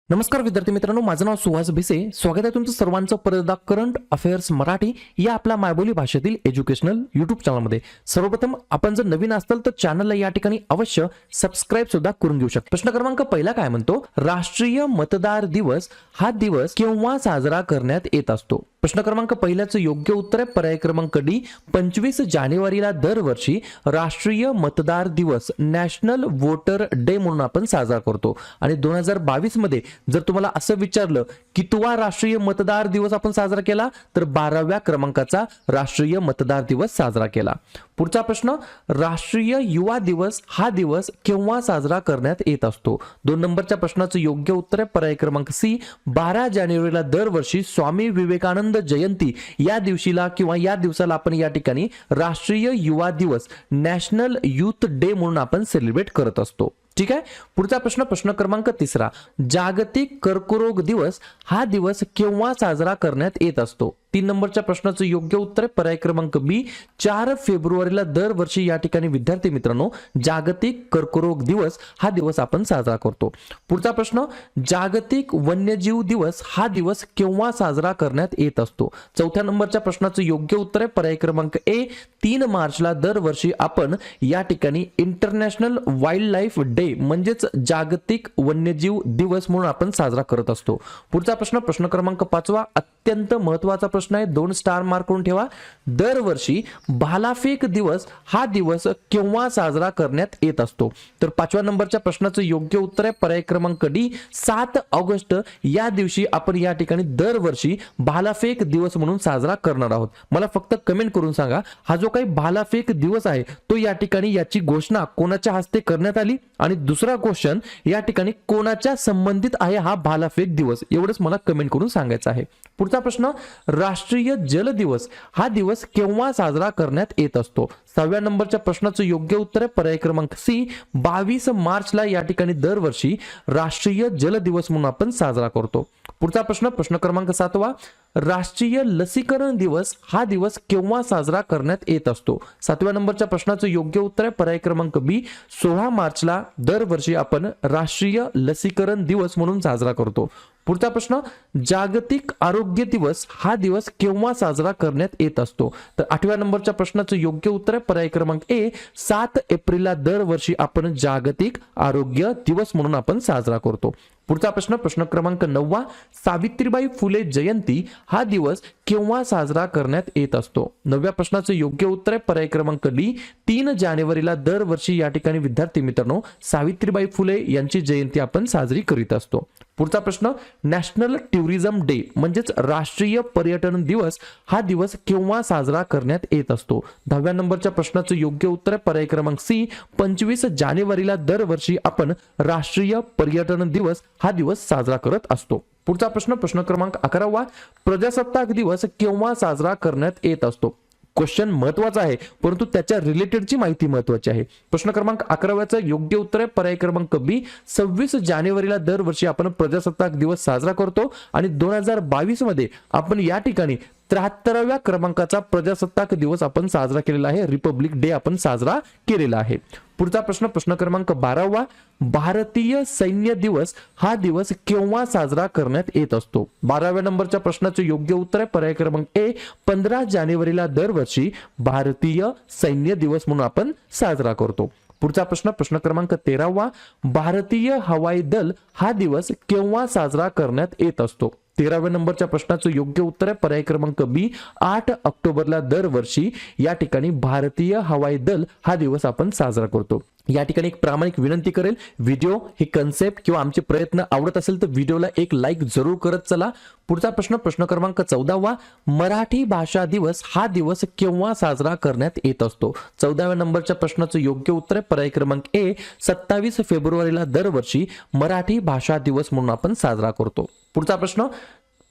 नमस्कार विद्यार्थी मित्रांनो, माझं नाव सुहास भिसे. स्वागत आहे तुमचं सर्वांचं परत एकदा करंट अफेअर्स मराठी या आपल्या मायबोली भाषेतील एज्युकेशनल युट्यूब चॅनलमध्ये. सर्वप्रथम आपण जर नवीन असाल तर चॅनलला या ठिकाणी अवश्य सबस्क्राईब सुद्धा करून घेऊ शकता. प्रश्न क्रमांक पहिला काय म्हणतो, राष्ट्रीय मतदार दिवस हा दिवस केव्हा साजरा करण्यात येत असतो? प्रश्न क्रमांक पहिल्याचं योग्य उत्तर आहे पर्याय क्रमांक डी, 25 जानेवारीला दरवर्षी राष्ट्रीय मतदार दिवस नॅशनल वोटर डे म्हणून आपण साजरा करतो. आणि 2022 मध्ये जर तुम्हाला असं विचारलं कितवा राष्ट्रीय मतदार दिवस आपण साजरा केला, तर 12व्या क्रमांकाचा राष्ट्रीय मतदार दिवस साजरा केला. पुढचा प्रश्न, राष्ट्रीय युवा दिवस हा दिवस केव्हा साजरा करण्यात येत असतो? 2 नंबरच्या प्रश्नाचं योग्य उत्तर आहे पर्याय क्रमांक सी, 12 जानेवारीला दरवर्षी स्वामी विवेकानंद जयंती या दिवशीला किंवा या दिवसाला आपण या ठिकाणी राष्ट्रीय युवा दिवस नॅशनल युथ डे म्हणून आपण सेलिब्रेट करत असतो. ठीक आहे. पुढचा प्रश्न, प्रश्न क्रमांक तिसरा, जागतिक कर्करोग दिवस हा दिवस केव्हा साजरा करण्यात येत असतो? 3 नंबरच्या प्रश्नाचं योग्य उत्तर आहे पर्याय क्रमांक बी, 4 फेब्रुवारीला दरवर्षी या ठिकाणी विद्यार्थी मित्रांनो जागतिक कर्करोग दिवस हा दिवस आपण साजरा करतो. पुढचा प्रश्न, जागतिक वन्यजीव दिवस हा दिवस केव्हा साजरा करण्यात येत असतो? 4थ्या नंबरच्या प्रश्नाचं योग्य उत्तर आहे पर्याय क्रमांक ए, 3 मार्चला दरवर्षी आपण या ठिकाणी इंटरनॅशनल वाईल्ड लाईफ डे म्हणजेच जागतिक वन्यजीव दिवस म्हणून आपण साजरा करत असतो. पुढचा प्रश्न, प्रश्न क्रमांक 5वा, अत्यंत महत्त्वाचा प्रश्न आहे, 2 स्टार मार्क करून ठेवा. दरवर्षी भालाफेक दिवस हा दिवस केव्हा साजरा करण्यात येत असतो? तर 5व्या नंबरच्या प्रश्नाचं योग्य उत्तर आहे पर्याय क्रमांक डी, 7 ऑगस्ट या दिवशी आपण या ठिकाणी दरवर्षी भालाफेक दिवस म्हणून साजरा करणार आहोत. मला फक्त कमेंट करून सांगा, हा जो काही भालाफेक दिवस आहे तो या ठिकाणी याची घोषणा कोणाच्या हस्ते करण्यात आली, आणि दुसरा क्वेश्चन, या ठिकाणी कोणाच्या संबंधित आहे हा भालाफेक दिवस, एवढंच मला कमेंट करून सांगायचं आहे. पुढचा प्रश्न, राष्ट्रीय जल दिवस हा दिवस केव्हा साजरा करण्यात येत असतो? 6व्या नंबरच्या प्रश्नाचं योग्य उत्तर आहे पर्याय क्रमांक सी, 22 मार्चला या ठिकाणी दरवर्षी राष्ट्रीय जल दिवस म्हणून आपण साजरा करतो. पुढचा प्रश्न, प्रश्न क्रमांक 7वा, राष्ट्रीय लसीकरण दिवस हा दिवस केव्हा साजरा करण्यात येत असतो? 7व्या नंबरच्या प्रश्नाचं योग्य उत्तर आहे पर्याय क्रमांक बी, 16 मार्चला दरवर्षी आपण राष्ट्रीय लसीकरण दिवस म्हणून साजरा करतो. पुढचा प्रश्न, जागतिक आरोग्य दिवस हा दिवस केव्हा साजरा करण्यात येत असतो? तर 8व्या नंबरच्या प्रश्नाचं योग्य उत्तर आहे पर्याय क्रमांक ए, 7 एप्रिलला दरवर्षी आपण जागतिक आरोग्य दिवस म्हणून आपण साजरा करतो. पुढचा प्रश्न, प्रश्न क्रमांक 9वा, सावित्रीबाई फुले जयंती हा दिवस केव्हा साजरा करण्यात येत असतो? 9व्या प्रश्नाचं योग्य उत्तर आहे पर्याय क्रमांक डी, 3 जानेवारीला दरवर्षी या ठिकाणी विद्यार्थी मित्रांनो सावित्रीबाई फुले यांची जयंती आपण साजरी करीत असतो. पुढचा प्रश्न, नॅशनल टुरिझम डे म्हणजेच राष्ट्रीय पर्यटन दिवस हा दिवस केव्हा साजरा करण्यात येत असतो? 10व्या नंबरच्या प्रश्नाचं योग्य उत्तर आहे पर्याय क्रमांक सी, 25 जानेवारीला दरवर्षी आपण राष्ट्रीय पर्यटन दिवस हा दिवस साजरा करत असतो. पुढचा प्रश्न, प्रश्न क्रमांक 11वा, प्रजासत्ताक दिवस केव्हा साजरा करण्यात येत असतो? क्वेश्चन महत्वाचा आहे परंतु त्याच्या रिलेटेडची माहिती महत्वाची आहे. प्रश्न क्रमांक 11व्याचं योग्य उत्तर आहे पर्याय क्रमांक बी, 26 जानेवारीला दरवर्षी आपण प्रजासत्ताक दिवस साजरा करतो, आणि 2022 मध्ये आपण या ठिकाणी 73व्या क्रमांकाचा प्रजासत्ताक दिवस आपण साजरा केलेला आहे, रिपब्लिक डे आपण साजरा केलेला आहे. पुढचा प्रश्न, प्रश्न क्रमांक 12वा, भारतीय सैन्य दिवस हा दिवस केव्हा साजरा करण्यात येत असतो? 12व्या नंबरच्या प्रश्नाचं योग्य उत्तर आहे पर्याय क्रमांक ए, 15 जानेवारीला दरवर्षी भारतीय सैन्य दिवस म्हणून आपण साजरा करतो. पुढचा प्रश्न, प्रश्न क्रमांक 13वा, भारतीय हवाई दल हा दिवस केव्हा साजरा करण्यात येत असतो? 13व्या नंबरच्या प्रश्नाचं योग्य उत्तर आहे पर्याय क्रमांक बी, 8 ऑक्टोबरला दरवर्षी या ठिकाणी भारतीय हवाई दल हा दिवस आपण साजरा करतो. या ठिकाणी एक प्रामाणिक विनंती करेल, व्हिडिओ ही कन्सेप्ट किंवा आमचे प्रयत्न आवडत असेल तर व्हिडिओला एक लाईक जरूर करत चला. पुढचा प्रश्न, प्रश्न क्रमांक 14वा, मराठी भाषा दिवस हा दिवस केव्हा साजरा करण्यात येत असतो? 14व्या नंबरच्या प्रश्नाचं योग्य उत्तर आहे पर्याय क्रमांक ए, 27 फेब्रुवारीला दरवर्षी मराठी भाषा दिवस म्हणून आपण साजरा करतो. पुढचा प्रश्न,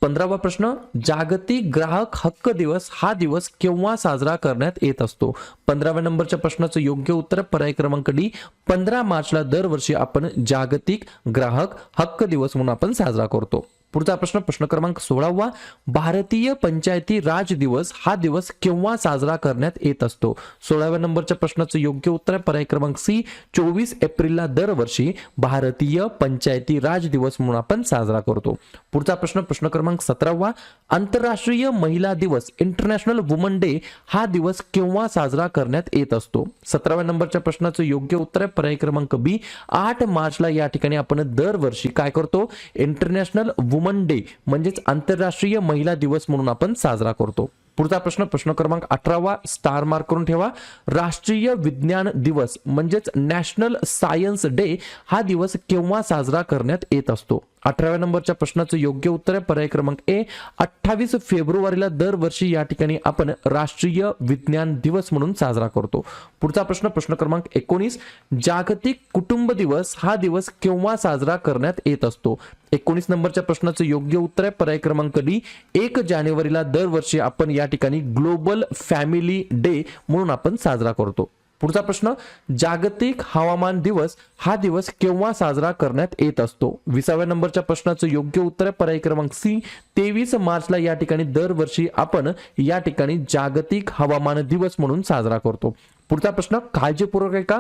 15वा प्रश्न, जागतिक ग्राहक हक्क दिवस हा दिवस केव्हा साजरा करण्यात येत असतो? 15व्या नंबरच्या प्रश्नाचं योग्य उत्तर पर्याय क्रमांक डी, 15 मार्चला दरवर्षी आपण जागतिक ग्राहक हक्क दिवस म्हणून आपण साजरा करतो. पुढचा प्रश्न प्रश्न क्रमांक 16वा, भारतीय पंचायती राज दिवस हा दिवस केव्हा साजरा करण्यात येत असतो? 16व्या नंबरच्या प्रश्नाचं योग्य उत्तर आहे पर्याय क्रमांक सी, 24 एप्रिलला दरवर्षी भारतीय पंचायती राज दिवस म्हणून आपण साजरा करतो. पुढचा प्रश्न प्रश्न क्रमांक 17वा, आंतरराष्ट्रीय महिला दिवस इंटरनॅशनल वुमन डे हा दिवस केव्हा साजरा करण्यात येत असतो? 17व्या नंबरच्या प्रश्नाचं योग्य उत्तर आहे पर्याय क्रमांक बी, 8 मार्चला या ठिकाणी आपण दरवर्षी काय करतो? इंटरनॅशनल वुमन डे म्हणजेच आंतरराष्ट्रीय महिला दिवस म्हणून आपण साजरा करतो. पुढचा प्रश्न प्रश्न क्रमांक 18वा, स्टार मार्क करून ठेवा. राष्ट्रीय विज्ञान दिवस म्हणजेच नॅशनल सायन्स डे हा दिवस केव्हा साजरा करण्यात येत असतो? 18व्या नंबरच्या प्रश्नाचं योग्य उत्तर आहे पर्याय क्रमांक ए, 28 फेब्रुवारीला दरवर्षी या ठिकाणी आपण राष्ट्रीय विज्ञान दिवस म्हणून साजरा करतो. पुढचा प्रश्न प्रश्न क्रमांक 19, जागतिक कुटुंब दिवस हा दिवस केव्हा साजरा करण्यात येत असतो? 19 नंबरच्या प्रश्नाचं योग्य उत्तर आहे पर्याय क्रमांक डी, 1 जानेवारीला दरवर्षी आपण या ठिकाणी ग्लोबल फॅमिली डे म्हणून आपण साजरा करतो. पुढचा प्रश्न, जागतिक हवामान दिवस हा दिवस केव्हा साजरा करण्यात येत असतो? 20व्या नंबरच्या प्रश्नाचं योग्य उत्तर आहे पर्याय क्रमांक सी, 23 मार्चला या ठिकाणी दरवर्षी आपण या ठिकाणी जागतिक हवामान दिवस म्हणून साजरा करतो. पुढचा प्रश्न काळजीपूर्वक ऐका,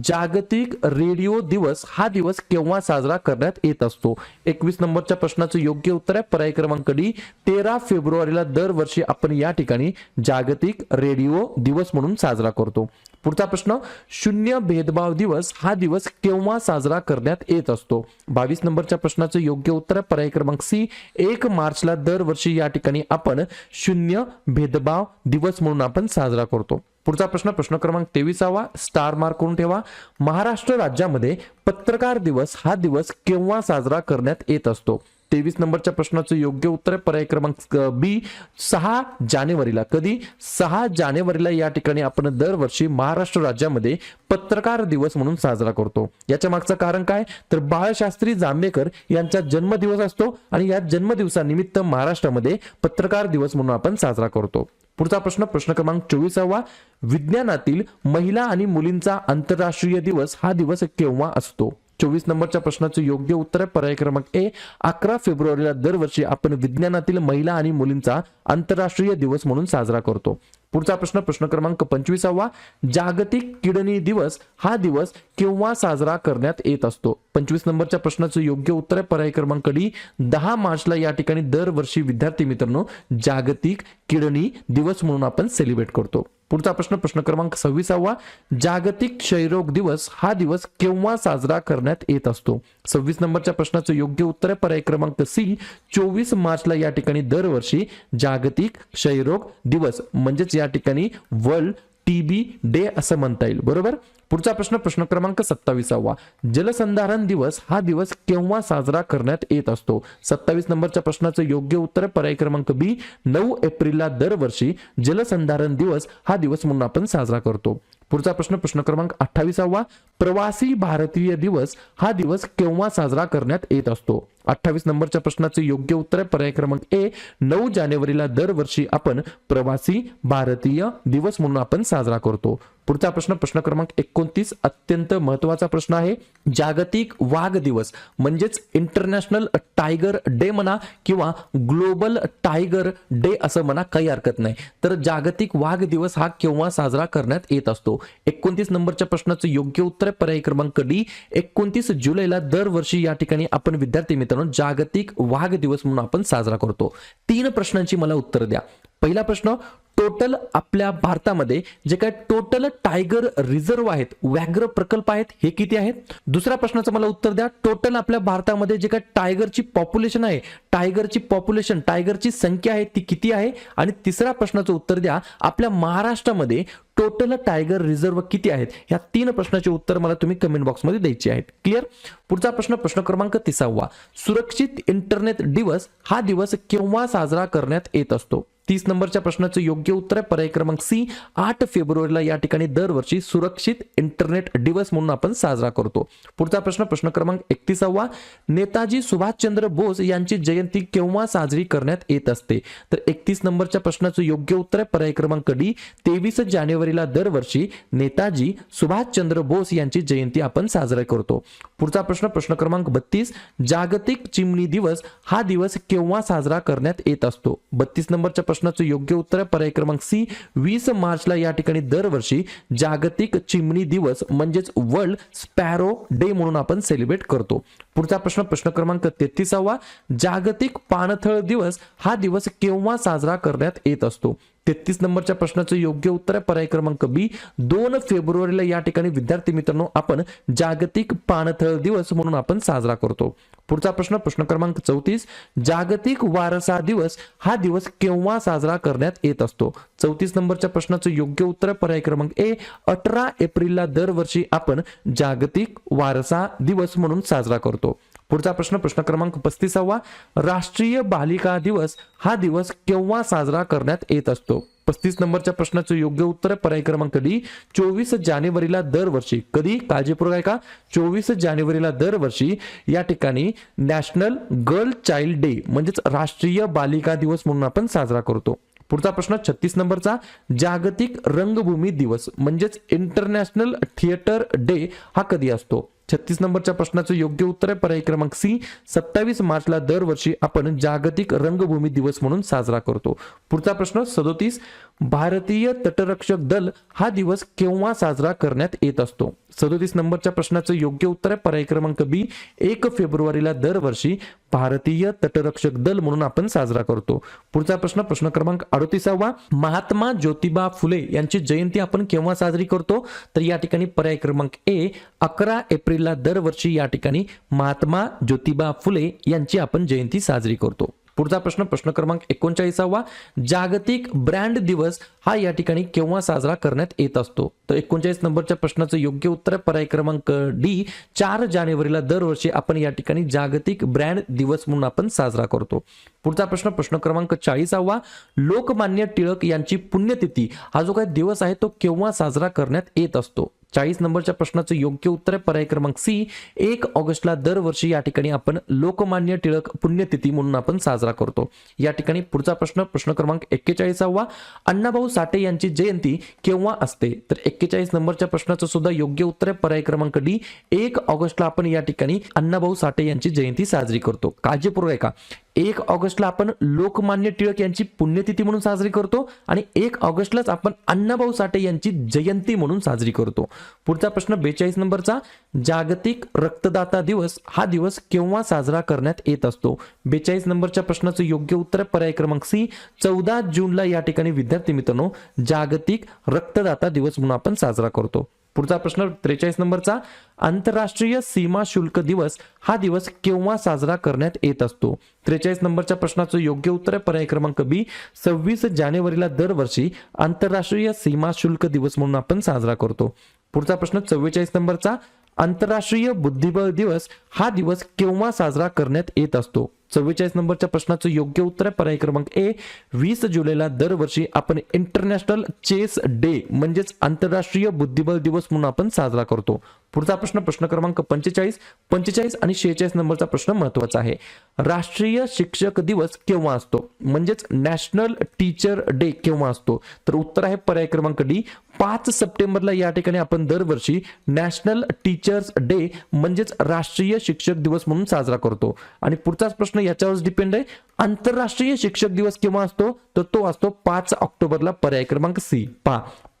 जागतिक रेडिओ दिवस हा दिवस केव्हा साजरा करण्यात येत असतो? 21 नंबरच्या प्रश्नाचं योग्य उत्तर आहे पर्याय क्रमांक डी, 13 फेब्रुवारीला दरवर्षी आपण या ठिकाणी जागतिक रेडिओ दिवस म्हणून साजरा करतो. पुढचा प्रश्न, शून्य भेदभाव दिवस हा दिवस केव्हा साजरा करण्यात येत असतो? 22 नंबरच्या प्रश्नाचं योग्य उत्तर आहे पर्याय क्रमांक सी, 1 मार्चला दरवर्षी या ठिकाणी आपण शून्य भेदभाव दिवस म्हणून आपण साजरा करतो. पुढचा प्रश्न प्रश्न क्रमांक 23वा, स्टार मार्क करून ठेवा. महाराष्ट्र राज्यामध्ये पत्रकार दिवस हा दिवस केव्हा साजरा करण्यात येत असतो? 23 नंबरच्या प्रश्नाचं योग्य उत्तर आहे पर्याय क्रमांक बी, 6 जानेवारीला. कधी? 6 जानेवारीला या ठिकाणी आपण दरवर्षी महाराष्ट्र राज्यामध्ये पत्रकार दिवस म्हणून साजरा करतो. याच्या मागचं कारण काय? तर बाळशास्त्री जांभेकर यांचा जन्मदिवस असतो आणि या जन्मदिवसानिमित्त महाराष्ट्रामध्ये पत्रकार दिवस म्हणून आपण साजरा करतो. पुढचा प्रश्न प्रश्न क्रमांक 24वा, विज्ञानातील महिला आणि मुलींचा आंतरराष्ट्रीय दिवस हा दिवस केव्हा असतो? 24 नंबरच्या प्रश्नाचं योग्य उत्तर आहे पर्याय क्रमांक ए, 11 फेब्रुवारीला दरवर्षी आपण विज्ञानातील महिला आणि मुलींचा आंतरराष्ट्रीय दिवस म्हणून साजरा करतो. पुढचा प्रश्न प्रश्न क्रमांक 25वा, जागतिक किडनी दिवस हा दिवस केव्हा साजरा करण्यात येत असतो? 25 नंबरच्या प्रश्नाचं योग्य उत्तर आहे पर्याय क्रमांक डी, 10 मार्चला या ठिकाणी दरवर्षी विद्यार्थी मित्रांनो जागतिक किडनी दिवस म्हणून आपण सेलिब्रेट करतो. पुढचा प्रश्न प्रश्न क्रमांक 26वा, जागतिक क्षयरोग दिवस हा दिवस केव्हा साजरा करण्यात येत असतो? 26 नंबरच्या प्रश्नाचं योग्य उत्तर आहे पर्याय क्रमांक सी, 24 मार्चला या ठिकाणी दरवर्षी जागतिक क्षयरोग दिवस म्हणजेच या ठिकाणी वर्ल्ड टीबी डे असं म्हणता येईल. बरोबर. पुढचा प्रश्न प्रश्न क्रमांक 27वा, जलसंधारण दिवस हा दिवस केव्हा साजरा करण्यात येत असतो? 27 नंबरच्या प्रश्नाचं योग्य उत्तर पर्याय क्रमांक बी, 9 एप्रिलला दरवर्षी जलसंधारण दिवस हा दिवस म्हणून आपण साजरा करतो. पुढचा प्रश्न प्रश्न क्रमांक 28वा, प्रवासी भारतीय दिवस हा दिवस केव्हा साजरा करण्यात येत असतो? 28 नंबरच्या प्रश्नाचे योग्य उत्तर आहे पर्याय क्रमांक ए, 9 जानेवारीला दरवर्षी आपण प्रवासी भारतीय दिवस म्हणून आपण साजरा करतो. पुढचा प्रश्न प्रश्न क्रमांक 29 अत्यंत महत्त्वाचा प्रश्न आहे. जागतिक वाघ दिवस म्हणजेच इंटरनॅशनल टायगर डे म्हणा किंवा ग्लोबल टायगर डे असं म्हणा, काही हरकत नाही. तर जागतिक वाघ दिवस हा केव्हा साजरा करण्यात येत असतो? 29 नंबरच्या प्रश्नाचं योग्य उत्तर आहे पर्याय क्रमांक डी, 29 जुलैला दरवर्षी या ठिकाणी आपण विद्यार्थी मित्रांनो जागतिक वाघ दिवस म्हणून आपण साजरा करतो. 3 प्रश्नांची मला उत्तर द्या. पहिला प्रश्न, टोटल आपल्या भारतामध्ये जे काही टोटल टायगर रिझर्व आहेत, व्याघ्र प्रकल्प आहेत, हे किती आहेत? दुसऱ्या प्रश्नाचं मला उत्तर द्या, टोटल आपल्या भारतामध्ये जे काही टायगरची पॉप्युलेशन आहे, टायगरची संख्या आहे ती किती आहे? आणि तिसऱ्या प्रश्नाचं उत्तर द्या, आपल्या महाराष्ट्रामध्ये टोटल टायगर रिझर्व किती आहेत? या 3 प्रश्नाचे उत्तर मला तुम्ही कमेंट बॉक्समध्ये द्यायचे आहेत. क्लिअर. पुढचा प्रश्न प्रश्न क्रमांक 30वा, सुरक्षित इंटरनेट दिवस हा दिवस केव्हा साजरा करण्यात येत असतो? 30 नंबरच्या प्रश्नाचं योग्य उत्तर आहे पर्याय क्रमांक सी, 8 फेब्रुवारीला या ठिकाणी दरवर्षी सुरक्षित इंटरनेट दिवस म्हणून आपण साजरा करतो. पुढचा प्रश्न प्रश्न क्रमांक 31वा, नेताजी सुभाषचंद्र बोस यांची जयंती केव्हा साजरी करण्यात येत असते? तर 31 नंबरच्या प्रश्नाचं योग्य उत्तर आहे पर्याय क्रमांक डी, 23 जानेवारीला दरवर्षी नेताजी सुभाषचंद्र बोस यांची जयंती आपण साजरा करतो. पुढचा प्रश्न प्रश्न क्रमांक 32, जागतिक चिमणी दिवस हा दिवस केव्हा साजरा करण्यात येत असतो? 32 नंबरच्या प्रश्नाचं योग्य उत्तर आहे पर्याय क्रमांक सी, 20 मार्चला या ठिकाणी दरवर्षी जागतिक चिमणी दिवस म्हणजेच वर्ल्ड स्पॅरो डे म्हणून आपण सेलिब्रेट करतो. पुढचा प्रश्न प्रश्न क्रमांक 33, जागतिक पाणथळ दिवस हा दिवस केव्हा साजरा करण्यात येत असतो? 33 नंबरच्या प्रश्नाचं योग्य उत्तर आहे पर्याय क्रमांक बी, 2 फेब्रुवारीला या ठिकाणी विद्यार्थी मित्रांनो आपण जागतिक पाणथळ दिवस म्हणून आपण साजरा करतो. पुढचा प्रश्न प्रश्न क्रमांक 34, जागतिक वारसा दिवस हा दिवस केव्हा साजरा करण्यात येत असतो? 34 नंबरच्या प्रश्नाचं योग्य उत्तर आहे पर्याय क्रमांक ए, 18 एप्रिलला दरवर्षी आपण जागतिक वारसा दिवस म्हणून साजरा करतो. पुढचा प्रश्न प्रश्न क्रमांक 35, राष्ट्रीय बालिका दिवस हा दिवस केव्हा साजरा करण्यात येत असतो? 35 नंबरच्या प्रश्नाचं योग्य उत्तर आहे पर्याय क्रमांक डी, 24 जानेवारीला दरवर्षी. कधी? काळजीपूर्वक ऐका, 24 जानेवारीला दरवर्षी या ठिकाणी नॅशनल गर्ल चाइल्ड डे म्हणजेच राष्ट्रीय बालिका दिवस म्हणून आपण साजरा करतो. पुढचा प्रश्न 36 नंबरचा, जागतिक रंगभूमी दिवस म्हणजेच इंटरनॅशनल थिएटर डे हा कधी असतो? 36 नंबरच्या प्रश्नाचं योग्य उत्तर आहे पर्याय क्रमांक सी, 27 मार्चला दरवर्षी आपण जागतिक रंगभूमी दिवस म्हणून साजरा करतो. पुढचा प्रश्न 37, भारतीय तटरक्षक दल हा दिवस केव्हा साजरा करण्यात येत असतो? 37 नंबरच्या प्रश्नाचं योग्य उत्तर आहे पर्याय क्रमांक बी, 1 फेब्रुवारीला दरवर्षी भारतीय तटरक्षक दल म्हणून आपण साजरा करतो. पुढचा प्रश्न प्रश्न क्रमांक 38, महात्मा ज्योतिबा फुले यांची जयंती आपण केव्हा साजरी करतो? तर या ठिकाणी पर्याय क्रमांक ए, 11 एप्रिलला दरवर्षी या ठिकाणी महात्मा ज्योतिबा फुले यांची आपण जयंती साजरी करतो. पुढचा प्रश्न प्रश्न क्रमांक 39, जागतिक ब्रँड दिवस हा या ठिकाणी केव्हा साजरा करण्यात येत असतो? तर 39 नंबरच्या प्रश्नाचं योग्य उत्तर आहे पर्याय क्रमांक डी, 4 जानेवारीला दरवर्षी आपण या ठिकाणी जागतिक ब्रँड दिवस म्हणून आपण साजरा करतो. पुढचा प्रश्न प्रश्न क्रमांक 40, लोकमान्य टिळक यांची पुण्यतिथी हा जो काही दिवस आहे तो केव्हा साजरा करण्यात येत असतो? 40 नंबरच्या प्रश्नाचं योग्य उत्तर आहे पर्याय क्रमांक सी, 1 ऑगस्टला दरवर्षी या ठिकाणी आपण लोकमान्य टिळक पुण्यतिथी म्हणून आपण साजरा करतो. या ठिकाणी पुढचा प्रश्न प्रश्न क्रमांक 41, अण्णाभाऊ साठे यांची जयंती केव्हा असते? तर 41 नंबरच्या प्रश्नाचं सुद्धा योग्य उत्तर आहे पर्याय क्रमांक डी, 1 ऑगस्टला आपण या ठिकाणी अण्णाभाऊ साठे यांची जयंती साजरी करतो. काळजीपूर्वक ऐका, 1 ऑगस्टला आपण लोकमान्य टिळक यांची पुण्यतिथी म्हणून साजरी करतो आणि 1 ऑगस्टलाच आपण अण्णाभाऊ साठे यांची जयंती म्हणून साजरी करतो. पुढचा प्रश्न 42 नंबरचा, जागतिक रक्तदाता दिवस हा दिवस केव्हा साजरा करण्यात येत असतो? 42 नंबरच्या प्रश्नाचं योग्य उत्तर आहे पर्याय क्रमांक सी, 14 जूनला या ठिकाणी विद्यार्थी मित्रांनो जागतिक रक्तदाता दिवस म्हणून आपण साजरा करतो. पुढचा प्रश्न 43 नंबरचा, आंतरराष्ट्रीय सीमा शुल्क दिवस हा दिवस केव्हा साजरा करण्यात येत असतो? 43 नंबरच्या प्रश्नाचं योग्य उत्तर आहे पर्याय क्रमांक बी, 26 जानेवारीला दरवर्षी आंतरराष्ट्रीय सीमा शुल्क दिवस म्हणून आपण साजरा करतो. पुढचा प्रश्न 44 नंबरचा, आंतरराष्ट्रीय बुद्धिबळ दिवस हा दिवस केव्हा साजरा करण्यात येत असतो? 44 नंबरच्या प्रश्नाचं योग्य उत्तर आहे पर्याय क्रमांक ए, 20 जुलैला दरवर्षी आपण इंटरनॅशनल चेस डे म्हणजेच आंतरराष्ट्रीय बुद्धिबळ दिवस म्हणून आपण साजरा करतो. पुढचा प्रश्न प्रश्न क्रमांक 45 आणि 46 नंबरचा प्रश्न महत्वाचा आहे. राष्ट्रीय शिक्षक दिवस केव्हा असतो म्हणजेच नॅशनल टीचर डे केव्हा असतो? तर उत्तर आहे पर्याय क्रमांक डी, 5 सप्टेंबरला या ठिकाणी आपण दरवर्षी नॅशनल टीचर्स डे म्हणजेच राष्ट्रीय शिक्षक दिवस म्हणून साजरा करतो. आणि पुढचाच प्रश्न याच्यावर डिपेंड आहे, आंतरराष्ट्रीय शिक्षक दिवस केव्हा असतो? तर तो असतो 5 ऑक्टोबरला, पर्याय क्रमांक सी.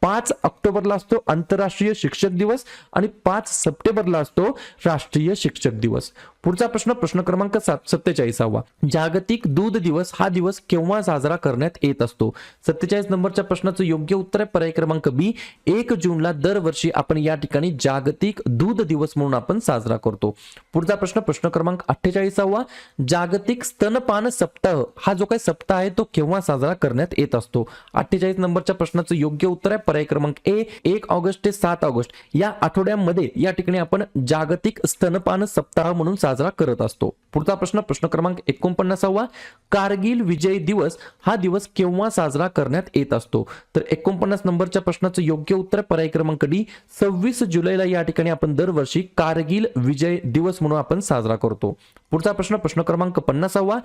5 ऑक्टोबरला असतो आंतरराष्ट्रीय शिक्षक दिवस आणि 5 सप्टेंबरला असतो राष्ट्रीय शिक्षक दिवस. पुढचा प्रश्न प्रश्न क्रमांक 47, जागतिक दूध दिवस हा दिवस केव्हा साजरा करण्यात येत असतो? 47 नंबरच्या प्रश्नाचं योग्य उत्तर आहे पर्याय क्रमांक बी, 1 जूनला दरवर्षी आपण या ठिकाणी जागतिक दूध दिवस म्हणून आपण साजरा करतो. पुढचा प्रश्न प्रश्न क्रमांक 48, जागतिक स्तनपान सप्ताह हा जो काही सप्ताह आहे तो केव्हा साजरा करण्यात येत असतो? 48 नंबरच्या प्रश्नाचं योग्य उत्तर आहे पर्याय क्रमांक ए, 1 ऑगस्ट ते 7 ऑगस्ट या आठवड्यामध्ये या ठिकाणी आपण जागतिक स्तनपान सप्ताह म्हणून साजरा करत असतो. पुढचा प्रश्न प्रश्न क्रमांक 49वा, कारगिल विजय दिवस हा दिवस केव्हा साजरा करण्यात येत असतो? तर 49 नंबरच्या प्रश्नाचं योग्य उत्तर पर्याय क्रमांक डी, 26 जुलैला या ठिकाणी आपण दरवर्षी कारगिल विजय दिवस म्हणून आपण साजरा करतो. पुढचा प्रश्न प्रश्न क्रमांक 50वा,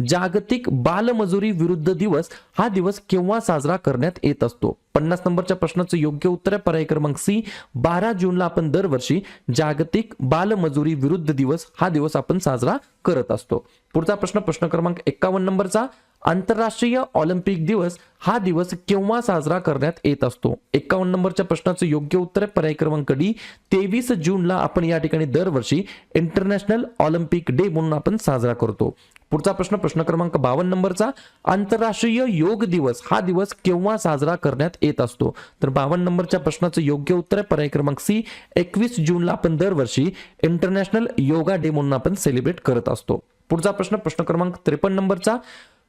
जागतिक बालमजुरी विरुद्ध दिवस हा दिवस केव्हा साजरा करण्यात येत असतो? 50 नंबरच्या प्रश्नाचं योग्य उत्तर आहे पर्याय क्रमांक सी, 12 जूनला आपण दरवर्षी जागतिक बालमजुरी विरुद्ध दिवस हा दिवस आपण साजरा करत असतो. पुढचा प्रश्न प्रश्न क्रमांक 51 नंबरचा, आंतरराष्ट्रीय ऑलिम्पिक दिवस हा दिवस केव्हा साजरा करण्यात येत असतो? 51 नंबरच्या प्रश्नाचं योग्य उत्तर आहे पर्याय क्रमांक डी, 23 जूनला आपण या ठिकाणी दरवर्षी इंटरनॅशनल ऑलिम्पिक डे म्हणून आपण साजरा करतो. पुढचा प्रश्न प्रश्न क्रमांक 52 नंबरचा, आंतरराष्ट्रीय योग दिवस हा दिवस केव्हा साजरा करण्यात येत असतो? तर 52 नंबरच्या प्रश्नाचं योग्य उत्तर आहे पर्याय क्रमांक सी, 21 जूनला आपण दरवर्षी इंटरनॅशनल योगा डे म्हणून आपण सेलिब्रेट करत असतो. पुढचा प्रश्न प्रश्न क्रमांक 53 नंबरचा,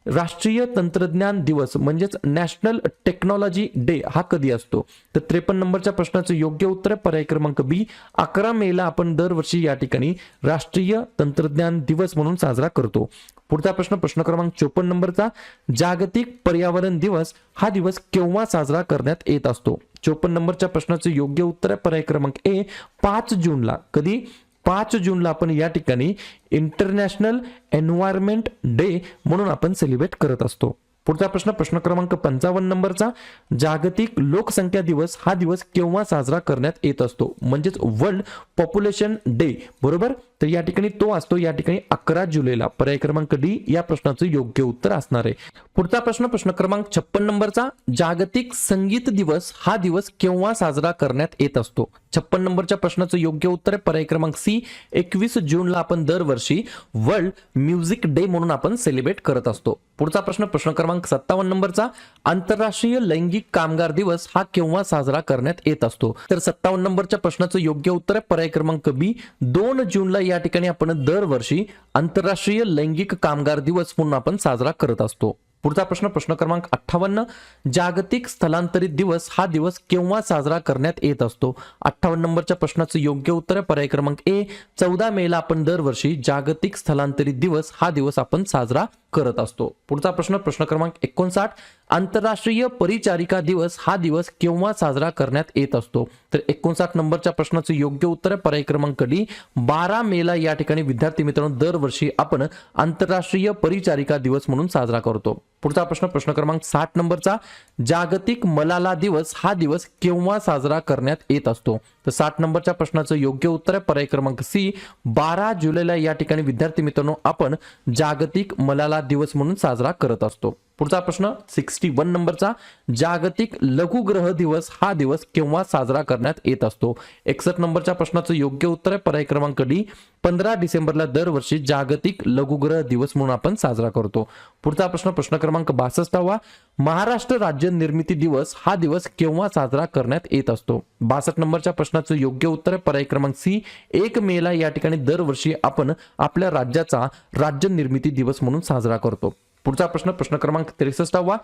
राष्ट्रीय तंत्रज्ञान दिवस म्हणजेच नॅशनल टेक्नॉलॉजी डे हा कधी असतो? तर 53 नंबरच्या प्रश्नाचं योग्य उत्तर आहे पर्याय क्रमांक बी, 11 मेला आपण दरवर्षी या ठिकाणी राष्ट्रीय तंत्रज्ञान दिवस म्हणून साजरा करतो. पुढचा प्रश्न प्रश्न क्रमांक 54 नंबरचा, जागतिक पर्यावरण दिवस हा दिवस केव्हा साजरा करण्यात येत असतो? 54 नंबरच्या प्रश्नाचं योग्य उत्तर आहे पर्याय क्रमांक ए, 5 जूनला. कधी? 5 जूनला आपण या ठिकाणी इंटरनॅशनल एन्व्हायरमेंट डे म्हणून आपण सेलिब्रेट करत असतो. पुढचा प्रश्न प्रश्न क्रमांक 55 नंबरचा, जागतिक लोकसंख्या दिवस हा दिवस केव्हा साजरा करण्यात येत असतो? म्हणजेच वर्ल्ड पॉप्युलेशन डे, बरोबर. तर या ठिकाणी तो असतो या ठिकाणी 11 जुलैला. पर्याय क्रमांक डी या प्रश्नाचं योग्य उत्तर असणार आहे. पुढचा प्रश्न प्रश्न क्रमांक 56 नंबरचा, जागतिक संगीत दिवस हा दिवस केव्हा साजरा करण्यात येत असतो? 56 नंबरच्या प्रश्नाचं योग्य उत्तर आहे पर्याय क्रमांक सी, 21 जूनला आपण दरवर्षी वर्ल्ड म्युझिक डे म्हणून आपण सेलिब्रेट करत असतो. पुढचा प्रश्न प्रश्न क्रमांक 57 नंबरचा, आंतरराष्ट्रीय लैंगिक कामगार दिवस हा केव्हा साजरा करण्यात येत असतो? तर 57 नंबरच्या प्रश्नाचं योग्य उत्तर आहे पर्याय क्रमांक बी, 2 जूनला या ठिकाणी आपण दरवर्षी आंतरराष्ट्रीय लैंगिक कामगार दिवस म्हणून आपण साजरा करत असतो. पुढचा प्रश्न प्रश्न क्रमांक 58, जागतिक स्थलांतरित दिवस हा दिवस केव्हा साजरा करण्यात येत असतो? 58 नंबरच्या प्रश्नाचं योग्य उत्तर आहे पर्याय क्रमांक ए, 14 मेला आपण दरवर्षी जागतिक स्थलांतरित दिवस हा दिवस आपण साजरा करत असतो. पुढचा प्रश्न प्रश्न क्रमांक 59, आंतरराष्ट्रीय परिचारिका दिवस हा दिवस केव्हा साजरा करण्यात येत असतो? तर 59 नंबरच्या प्रश्नाचं योग्य उत्तर आहे पर्याय क्रमांक डी, 12 मेला या ठिकाणी विद्यार्थी मित्रांनो दरवर्षी आपण आंतरराष्ट्रीय परिचारिका दिवस म्हणून साजरा करतो. पुढचा प्रश्न प्रश्न क्रमांक 60 नंबरचा, जागतिक मलाला दिवस हा दिवस केव्हा साजरा करण्यात येत असतो? तर 60 नंबरच्या प्रश्नाचं योग्य उत्तर आहे पर्याय क्रमांक सी, 12 जुलैला या ठिकाणी विद्यार्थी मित्रांनो आपण जागतिक मलाला दिवस म्हणून साजरा करत असतो. पुढचा प्रश्न 61 नंबरचा, जागतिक लघुग्रह दिवस हा दिवस केव्हा साजरा करण्यात येत असतो? 61 नंबरच्या प्रश्नाचं योग्य उत्तर आहे पर्याय क्रमांक डी, 15 डिसेंबरला दरवर्षी जागतिक लघुग्रह दिवस म्हणून आपण साजरा करतो. पुढचा प्रश्न प्रश्न क्रमांक 62वा, महाराष्ट्र राज्य निर्मिती दिवस हा दिवस केव्हा साजरा करण्यात येत असतो? 62 नंबरच्या प्रश्नाचं योग्य उत्तर आहे पर्याय क्रमांक सी, 1 मेला या ठिकाणी दरवर्षी आपण आपल्या राज्याचा राज्य निर्मिती दिवस म्हणून साजरा करतो. पुढचा प्रश्न प्रश्न क्रमांक 63वा,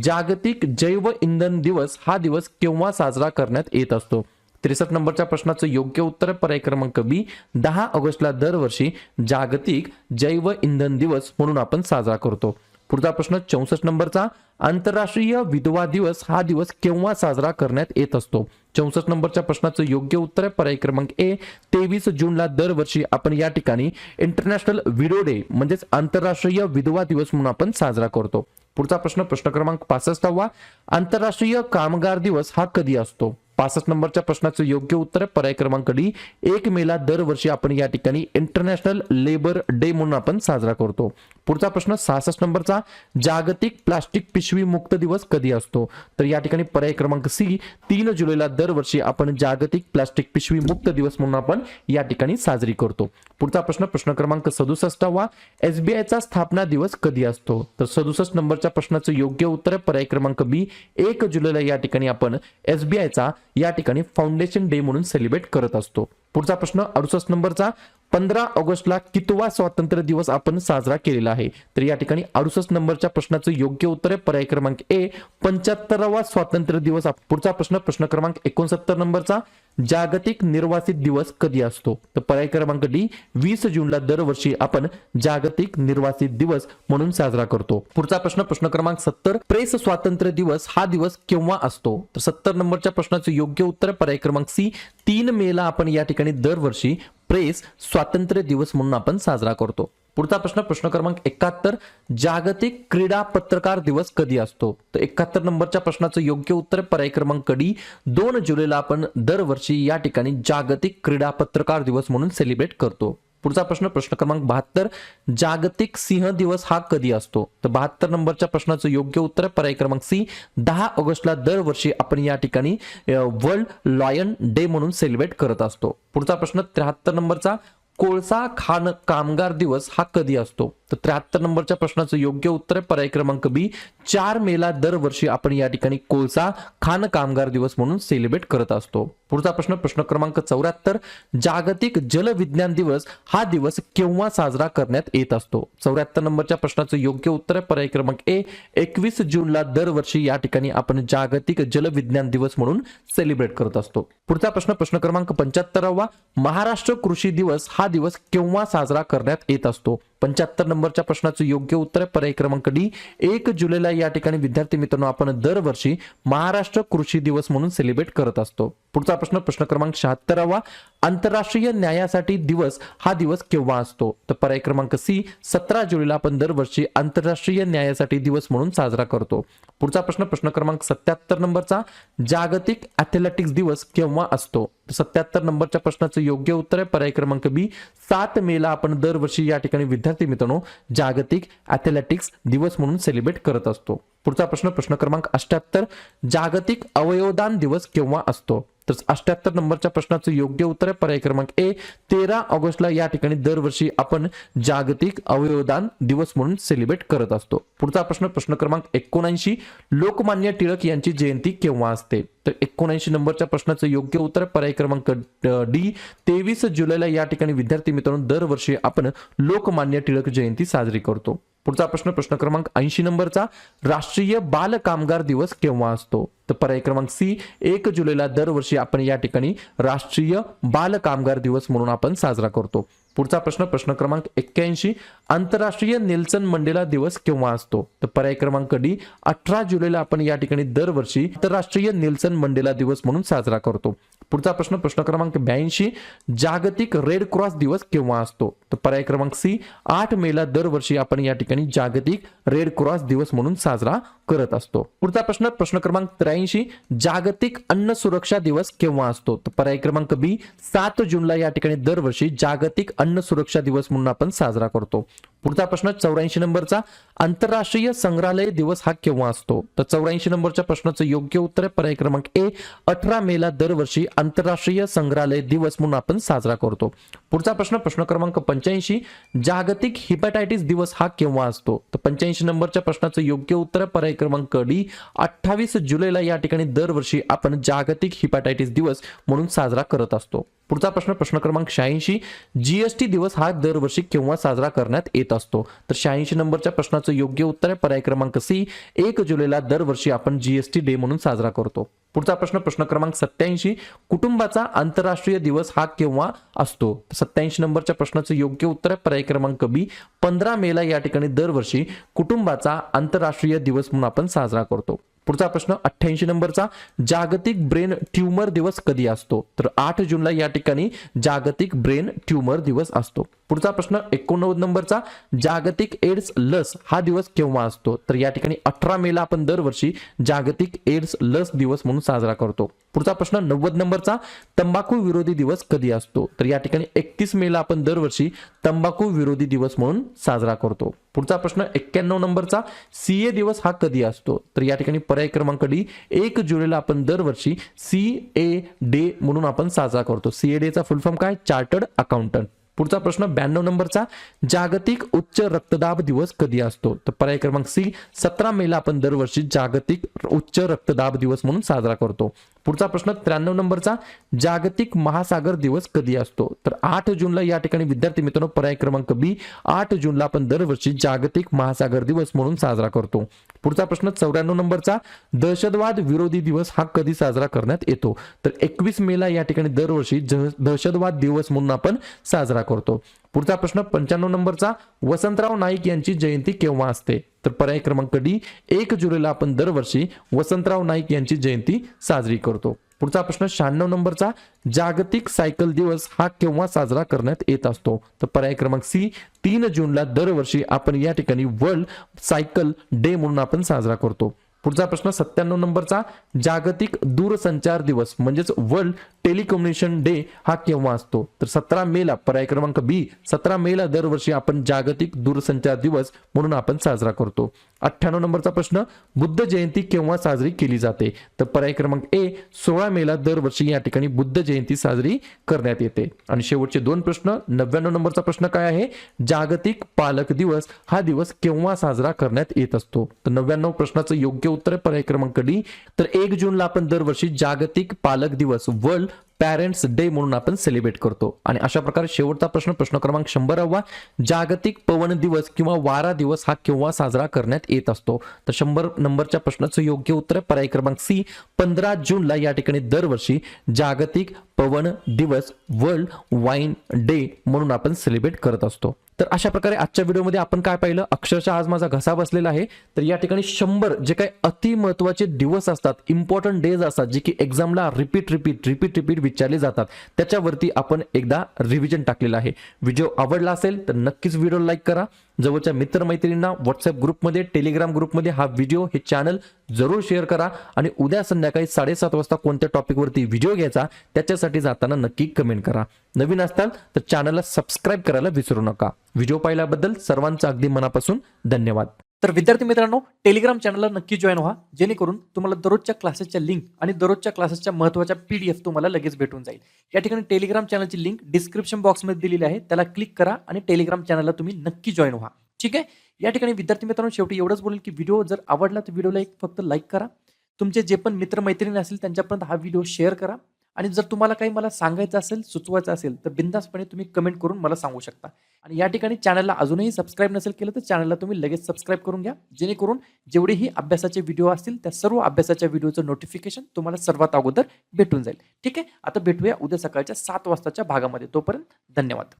जागतिक जैव इंधन दिवस हा दिवस केव्हा साजरा करण्यात येत असतो? 63 नंबरच्या प्रश्नाचं योग्य उत्तर पर्याय क्रमांक बी, 10 ऑगस्टला दरवर्षी जागतिक जैव इंधन दिवस म्हणून आपण साजरा करतो. पुढचा प्रश्न 64 नंबरचा, आंतरराष्ट्रीय विधवा दिवस हा दिवस केव्हा साजरा करण्यात येत असतो? 64 नंबरच्या प्रश्नाचं योग्य उत्तर आहे पर्याय क्रमांक ए, 23 जूनला दरवर्षी आपण या ठिकाणी इंटरनॅशनल विडो डे म्हणजेच आंतरराष्ट्रीय विधवा दिवस म्हणून आपण साजरा करतो. पुढचा प्रश्न प्रश्न क्रमांक 65वा, आंतरराष्ट्रीय कामगार दिवस हा कधी असतो? 65 नंबरच्या प्रश्नाचं योग्य उत्तर पर्याय क्रमांक डी, 1 मेला दरवर्षी आपण या ठिकाणी इंटरनॅशनल लेबर डे म्हणून आपण साजरा करतो. पुढचा प्रश्न 66 नंबरचा, जागतिक प्लास्टिक पिशवी मुक्त दिवस कधी असतो? तर या ठिकाणी पर्याय क्रमांक सी, 3 जुलैला दरवर्षी आपण जागतिक प्लास्टिक पिशवी मुक्त दिवस म्हणून आपण या ठिकाणी साजरी करतो. पुढचा प्रश्न प्रश्न क्रमांक 67वा, एसबीआयचा स्थापना दिवस कधी असतो? तर 67 नंबरच्या प्रश्नाचं योग्य उत्तर पर्याय क्रमांक बी, 1 जुलैला या ठिकाणी आपण एसबीआयचा या ठिकाणी फाउंडेशन डे म्हणून सेलिब्रेट करत असतो. पुढचा प्रश्न 68 नंबरचा, 15 ऑगस्टला कितवा स्वातंत्र्य दिवस आपण साजरा केलेला आहे? तर या ठिकाणी 68 नंबरच्या प्रश्नाचं योग्य उत्तर आहे पर्याय क्रमांक ए 75वा स्वातंत्र्य दिवस. पुढचा प्रश्न प्रश्न क्रमांक 69 नंबरचा, जागतिक निर्वासित दिवस कधी असतो? तर पर्याय क्रमांक डी 20 जूनला दरवर्षी आपण जागतिक निर्वासित दिवस म्हणून साजरा करतो. पुढचा प्रश्न प्रश्न क्रमांक 70, प्रेस स्वातंत्र्य दिवस हा दिवस केव्हा असतो? तर 70 नंबरच्या प्रश्नाचं योग्य उत्तर पर्याय क्रमांक सी 3 मेला आपण या ठिकाणी दरवर्षी प्रेस स्वातंत्र्य दिवस म्हणून आपण साजरा करतो. पुढचा प्रश्न प्रश्न क्रमांक 71, जागतिक क्रीडा पत्रकार दिवस कधी असतो? तर 71 नंबरच्या प्रश्नाचं योग्य उत्तर पर्याय क्रमांक डी 2 जुलैला आपण दरवर्षी या ठिकाणी जागतिक क्रीडा पत्रकार दिवस म्हणून सेलिब्रेट करतो. पुढचा प्रश्न प्रश्न क्रमांक 72, जागतिक सिंह दिवस हा कधी असतो? तर 72 नंबरच्या प्रश्नाचं योग्य उत्तर पर्याय क्रमांक सी 10 ऑगस्टला दरवर्षी आपण या ठिकाणी वर्ल्ड लायन डे म्हणून सेलिब्रेट करत असतो. पुढचा प्रश्न 73 नंबरचा, कोळसा खाण कामगार दिवस हा कधी असतो? तर 73 नंबरच्या प्रश्नाचं योग्य उत्तर पर्याय क्रमांक बी 4 मेला दरवर्षी आपण या ठिकाणी कोळसा खाण कामगार दिवस म्हणून सेलिब्रेट करत असतो. पुढचा प्रश्न प्रश्न क्रमांक 74, जागतिक जल विज्ञान दिवस हा दिवस केव्हा साजरा करण्यात येत असतो? 74 नंबरच्या प्रश्नाचं योग्य उत्तर पर्याय क्रमांक ए 21 जूनला दरवर्षी या ठिकाणी आपण जागतिक जल विज्ञान दिवस म्हणून सेलिब्रेट करत असतो. पुढचा प्रश्न प्रश्न क्रमांक 75वा, महाराष्ट्र कृषी दिवस हा दिवस केव्हा साजरा करण्यात येत असतो? 75 नंबरच्या प्रश्नाचं योग्य उत्तर पर्याय क्रमांक डी 1 जुलैला या ठिकाणी विद्यार्थी मित्रांनो आपण दरवर्षी महाराष्ट्र कृषी दिवस म्हणून सेलिब्रेट करत असतो. पुढचा प्रश्न प्रश्न क्रमांक 76वा, आंतरराष्ट्रीय न्यायासाठी दिवस हा दिवस केव्हा असतो? तर पर्याय क्रमांक सी 17 जुलैला आपण दरवर्षी आंतरराष्ट्रीय न्यायासाठी दिवस म्हणून साजरा करतो. पुढचा प्रश्न प्रश्न क्रमांक 77 नंबरचा, जागतिक ॲथलेटिक्स दिवस केव्हा असतो? 77 नंबरच्या प्रश्नाचं योग्य उत्तर आहे पर्याय क्रमांक बी 7 मेला आपण दरवर्षी या ठिकाणी विद्यार्थी मित्रांनो जागतिक ॲथलेटिक्स दिवस म्हणून सेलिब्रेट करत असतो. पुढचा प्रश्न प्रश्न क्रमांक 78, जागतिक अवयवदान दिवस केव्हा असतो? तर 78 नंबरच्या प्रश्नाचं योग्य उत्तर आहे पर्याय क्रमांक ए 13 ऑगस्टला या ठिकाणी दरवर्षी आपण जागतिक अवयवदान दिवस म्हणून सेलिब्रेट करत असतो. पुढचा प्रश्न प्रश्न क्रमांक 79, लोकमान्य टिळक यांची जयंती केव्हा असते? तर 79 नंबरच्या प्रश्नाचं योग्य उत्तर पर्याय क्रमांक डी 23 जुलैला या ठिकाणी विद्यार्थी मित्रांनो दरवर्षी आपण लोकमान्य टिळक जयंती साजरी करतो. पुढचा प्रश्न प्रश्न क्रमांक 80 नंबरचा, राष्ट्रीय बाल कामगार दिवस केव्हा असतो? तर पर्याय क्रमांक सी 1 जुलैला दरवर्षी आपण या ठिकाणी राष्ट्रीय बाल कामगार दिवस म्हणून आपण साजरा करतो. पुढचा प्रश्न प्रश्न क्रमांक 81, आंतरराष्ट्रीय नेल्सन मंडेला दिवस केव्हा असतो? तर पर्याय क्रमांक डी 18 जुलैला आपण या ठिकाणी दरवर्षी आंतरराष्ट्रीय नेल्सन मंडेला दिवस म्हणून साजरा करतो. पुढचा प्रश्न प्रश्न क्रमांक 82, जागतिक रेड क्रॉस दिवस केव्हा असतो? तर पर्याय क्रमांक सी 8 मेला दरवर्षी आपण या ठिकाणी जागतिक रेड क्रॉस दिवस म्हणून साजरा करत असतो. पुढचा प्रश्न प्रश्न क्रमांक 83, जागतिक अन्न सुरक्षा दिवस केव्हा असतो? तर पर्याय क्रमांक बी 7 जूनला या ठिकाणी दरवर्षी जागतिक अन्न सुरक्षा दिवस म्हणून आपण साजरा करतो. पुढचा प्रश्न 84 नंबरचा, आंतरराष्ट्रीय संग्रहालय दिवस हा केव्हा असतो? तर 84 नंबरच्या प्रश्नाचं योग्य उत्तर आहे पर्याय क्रमांक ए 18 मेला दरवर्षी आंतरराष्ट्रीय संग्रहालय दिवस म्हणून आपण साजरा करतो. पुढचा प्रश्न प्रश्न क्रमांक 85, जागतिक हिपॅटायटिस दिवस हा केव्हा असतो? तर 85 नंबरच्या प्रश्नाचं योग्य उत्तर आहे पर्याय क्रमांक डी 28 जुलैला या ठिकाणी दरवर्षी आपण जागतिक हिपॅटायटिस दिवस म्हणून साजरा करत असतो. पुढचा प्रश्न प्रश्न क्रमांक 86, जीएसटी दिवस हा दरवर्षी केव्हा साजरा करण्यात येत असतो? तर 86 नंबरच्या प्रश्नाचं योग्य उत्तर आहे पर्याय क्रमांक सी 1 जुलैला दरवर्षी आपण जीएसटी डे म्हणून साजरा करतो. पुढचा प्रश्न प्रश्न क्रमांक 87, कुटुंबाचा आंतरराष्ट्रीय दिवस हा केव्हा असतो? 87 नंबरच्या प्रश्नाचं योग्य उत्तर आहे पर्याय क्रमांक बी 15 मेला या ठिकाणी दरवर्षी कुटुंबाचा आंतरराष्ट्रीय दिवस म्हणून आपण साजरा करतो. पुढचा प्रश्न 88 नंबरचा, जागतिक ब्रेन ट्यूमर दिवस कधी असतो? तर 8 जूनला या ठिकाणी जागतिक ब्रेन ट्यूमर दिवस असतो. पुढचा प्रश्न 89 नंबरचा, जागतिक एड्स लस हा दिवस केव्हा असतो? तर या ठिकाणी 18 मेला आपण दरवर्षी जागतिक एड्स लस दिवस म्हणून साजरा करतो. पुढचा प्रश्न 90 नंबरचा, तंबाखू विरोधी दिवस कधी असतो? तर या ठिकाणी 31 मेला आपण दरवर्षी तंबाखू विरोधी दिवस म्हणून साजरा करतो. पुढचा प्रश्न 91 नंबरचा, सीए दिवस हा कधी असतो? तर या ठिकाणी पर्याय क्रमांक डी 1 जुलैला आपण दरवर्षी सीए डे म्हणून आपण साजरा करतो. सीए डे चा फुल फॉर्म काय? Chartered accountant. पुढचा प्रश्न 92 नंबरचा, जागतिक उच्च रक्तदाब दिवस कधी असतो? तर पर्याय क्रमांक सी 17 मेला आपण दरवर्षी जागतिक उच्च रक्तदाब दिवस म्हणून साजरा करतो. पुढचा प्रश्न 93 नंबरचा, जागतिक महासागर दिवस कधी असतो? तर 8 जूनला या ठिकाणी विद्यार्थी मित्रांनो पर्याय क्रमांक बी, 8 जूनला आपण दरवर्षी जागतिक महासागर दिवस म्हणून साजरा करतो. पुढचा प्रश्न 94 नंबरचा, दहशतवाद विरोधी दिवस हा कधी साजरा करण्यात येतो? तर 21 मेला या ठिकाणी दरवर्षी दहशतवाद दिवस म्हणून आपण साजरा करतो. पुढचा प्रश्न 95 नंबरचा, वसंतराव नाईक यांची जयंती केव्हा असते? तर पर्याय क्रमांक डी, 1 जुलैला आपण दरवर्षी वसंतराव नाईक यांची जयंती साजरी करतो. पुढचा प्रश्न 96 नंबरचा, जागतिक सायकल दिवस हा केव्हा साजरा करण्यात येत असतो? तर पर्याय क्रमांक सी, 3 जूनला दरवर्षी आपण या ठिकाणी वर्ल्ड सायकल डे म्हणून आपण साजरा करतो. पुढचा प्रश्न 97 नंबरचा, जागतिक दूरसंचार दिवस म्हणजेच वर्ल्ड टेलिकम्युनिकेशन डे हा केव्हा असतो? तर 17 मेला, पर्याय क्रमांक बी, 17 मेला दरवर्षी आपण जागतिक दूरसंचार दिवस म्हणून आपण साजरा करतो. 98 नंबरचा प्रश्न, बुद्ध जयंती केव्हा साजरी केली जाते? तर पर्याय क्रमांक ए, 16 मेला दरवर्षी या ठिकाणी बुद्ध जयंती साजरी करण्यात येते. आणि शेवटचे 2 प्रश्न, 99 नंबरचा प्रश्न काय आहे? जागतिक पालक दिवस हा दिवस केव्हा साजरा करण्यात येत असतो? तर 99 प्रश्नाचं योग्य उत्तर पर्याय क्रमांक डी. तर 1 जूनला आपण दरवर्षी जागतिक पालक दिवस वर्ल्ड पॅरेंट्स डे म्हणून आपण सेलिब्रेट करतो. आणि अशा प्रकारे शेवटचा प्रश्न, प्रश्न क्रमांक 100वा, जागतिक पवन दिवस किंवा वारा दिवस हा केव्हा साजरा करण्यात येत असतो? तर 100 नंबरच्या प्रश्नाचं योग्य उत्तर पर्याय क्रमांक सी, 15 जूनला या ठिकाणी दरवर्षी जागतिक पवन दिवस वर्ल्ड वाईन डे म्हणून आपण सेलिब्रेट करत असतो. तर अशा प्रकारे आजच्या व्हिडिओमध्ये आपण काय पाहिलं, अक्षरशः आज माझा घसा बसलेला आहे. तर या ठिकाणी 100 जे काही अति महत्त्वाचे दिवस असतात, इम्पॉर्टंट डेज असतात, जे की एक्झामला रिपीट विचारले जातात, त्याच्यावरती आपण एकदा रिव्हिजन टाकलेलं आहे. व्हिडिओ आवडला असेल तर नक्कीच व्हिडिओ लाईक करा. जवळच्या मित्रमैत्रिणींना व्हॉट्सअप ग्रुपमध्ये, टेलिग्राम ग्रुपमध्ये हा व्हिडिओ, हे चॅनल जरूर शेअर करा. आणि उद्या संध्याकाळी 7:30 वाजता कोणत्या टॉपिकवरती व्हिडिओ घ्यायचा त्याच्यासाठी जाताना नक्की कमेंट करा. नवीन असताल तर चॅनलला सबस्क्राईब करायला विसरू नका. व्हिडिओ पाहिल्याबद्दल सर्वांचं अगदी मनापासून धन्यवाद. तर विद्यार्थी मित्रांनो, टेलिग्राम चॅनलला नक्की जॉईन व्हा, जेणेकरून तुम्हाला दररोजच्या क्लासेसच्या लिंक आणि दररोजच्या क्लासेसच्या महत्त्वाच्या PDF तुम्हाला लगेच भेटून जाईल. या ठिकाणी टेलिग्राम चॅनलची लिंक डिस्क्रिप्शन बॉक्समध्ये दिलेली आहे, त्याला क्लिक करा आणि टेलिग्राम चॅनलला तुम्ही नक्की जॉईन व्हा. ठीक आहे. या ठिकाणी विद्यार्थी मित्रांनो, शेवटी एवढंच बोलेल की व्हिडिओ जर आवडला तर व्हिडिओला फक्त लाईक करा. तुमचे जे पण मित्रमैत्रिणी असतील त्यांच्यापर्यंत हा व्हिडिओ शेअर करा. आणि जर तुम्हाला काही मला सांगायचं असेल, सुचवायचं असेल तर बिनधास्तपणे तुम्ही कमेंट करून मला सांगू शकता. आणि या ठिकाणी चॅनलला अजूनही सबस्क्राईब नसेल केलं तर चॅनलला तुम्ही लगेच सबस्क्राईब करून घ्या, जेणेकरून जेवढेही अभ्यासाचे व्हिडिओ असतील त्या सर्व अभ्यासाच्या व्हिडिओचं नोटिफिकेशन तुम्हाला सर्वात अगोदर भेटून जाईल. ठीक आहे. आता भेटूया उद्या सकाळच्या 7 वाजताच्या भागामध्ये. तोपर्यंत धन्यवाद.